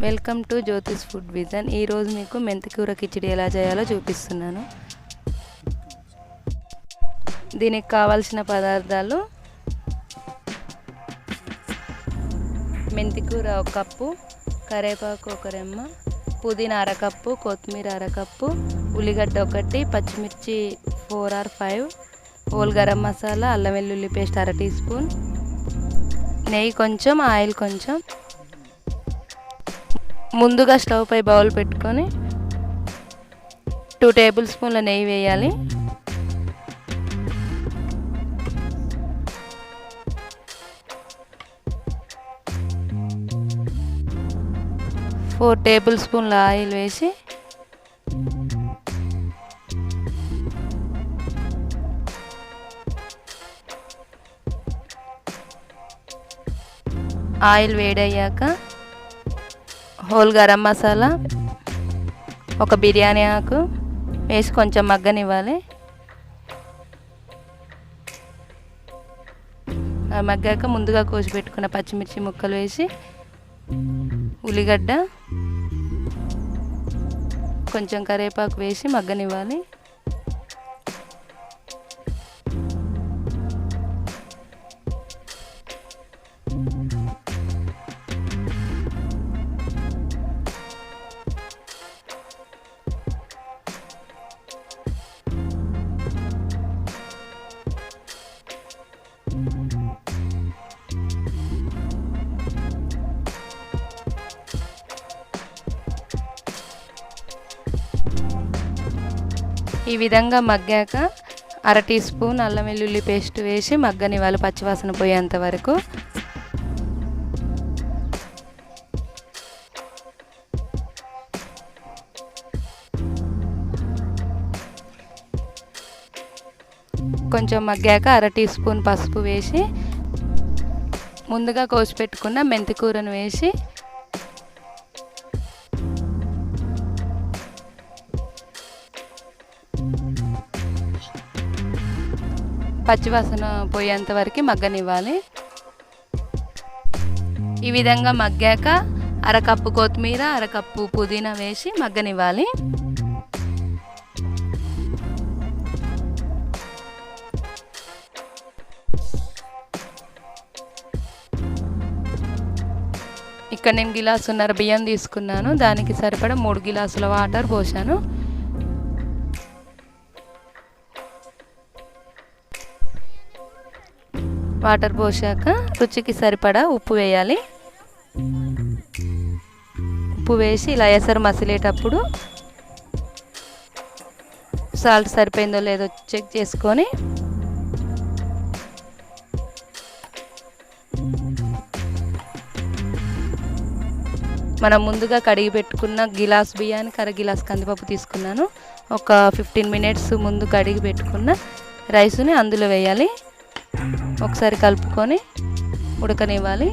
Welcome to Jyothish food vision. ఈరోజు మీకు మెంతికూర కిచిడి ఎలా చేయాలో చూపిస్తున్నాను. దీనికి కావాల్సిన పదార్థాలు: మెంతికూర 1 కప్పు, కరివేపాకు 1 రెమ్మ, పుదీనా అరకప్పు, కొత్తిమీర అరకప్పు, ఉల్లిగడ్డ 1, పచ్చిమిర్చి 4 or 5, హోల్ గరం మసాలా, అల్లం వెల్లుల్లి పేస్ట్ 1/2 టీ స్పూన్, నెయ్యి కొంచెం, ఆయిల్ కొంచెం. ముందుగా స్టవ్ పై బౌల్ పెట్టుకొని 2 టేబుల్ స్పూన్ల నెయ్యి వేయాలి. ఫోర్ టేబుల్ స్పూన్ల ఆయిల్ వేసి ఆయిల్ వేడయ్యాక హోల్ గరం మసాలా, 1 బిర్యానీ ఆకు వేసి కొంచెం మగ్గనివ్వాలి. మగ్గాక ముందుగా కోసి పెట్టుకున్న పచ్చిమిర్చి ముక్కలు వేసి, ఉల్లిగడ్డ, కొంచెం కరివేపాకు వేసి మగ్గనివ్వాలి. ఈ విధంగా మగ్గాక 1/2 టీ స్పూన్ అల్లం వెల్లుల్లి పేస్ట్ వేసి మగ్గనివ్వాలి పచ్చివాసన పోయేంత వరకు. కొంచెం మగ్గాక 1/2 టీ స్పూన్ పసుపు వేసి, ముందుగా కోసి పెట్టుకున్న మెంతికూరను వేసి పచ్చివాసన పోయేంత వరకు మగ్గనివ్వాలి. ఈ విధంగా మగ్గాక 1/2 కప్పు కొత్తిమీర, 1/2 కప్పు పుదీనా వేసి మగ్గనివ్వాలి. ఇక్కడ నేను 1.5 గ్లాసుల బియ్యం తీసుకున్నాను. దానికి సరిపడా 3 గ్లాసుల వాటర్ పోసాను. వాటర్ పోసాక రుచికి సరిపడా ఉప్పు వేయాలి. ఉప్పు వేసి ఇలా ఎసరు మసిలేటప్పుడు సాల్ట్ సరిపోయిందో లేదో చెక్ చేసుకొని మనం ముందుగా కడిగి పెట్టుకున్న గిలాస్ బియ్యానికి 1/2 గ్లాస్ కందిపప్పు తీసుకున్నాను. ఒక 15 మినిట్స్ ముందు కడిగి పెట్టుకున్న రైస్ని అందులో వేయాలి. ఒకసారి కలుపుకొని ఉడకనివ్వాలి.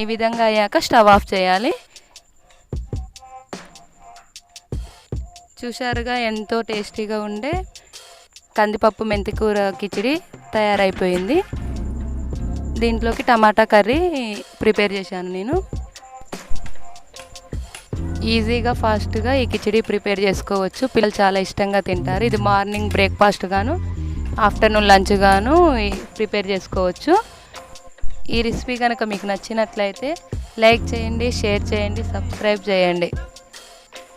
ఈ విధంగా అయ్యాక స్టవ్ ఆఫ్ చేయాలి. చూశారుగా, ఎంతో టేస్టీగా ఉండే కందిపప్పు మెంతికూర కిచిడి తయారైపోయింది. దీంట్లోకి టమాటా కర్రీ ప్రిపేర్ చేశాను నేను. ఈజీగా ఫాస్ట్గా ఈ కిచిడి ప్రిపేర్ చేసుకోవచ్చు. పిల్లలు చాలా ఇష్టంగా తింటారు. ఇది మార్నింగ్ బ్రేక్ఫాస్ట్ గాను, ఆఫ్టర్నూన్ లంచ్ గాను ప్రిపేర్ చేసుకోవచ్చు. ఈ రెసిపీ కనుక మీకు నచ్చినట్లయితే లైక్ చేయండి, షేర్ చేయండి, సబ్స్క్రైబ్ చేయండి.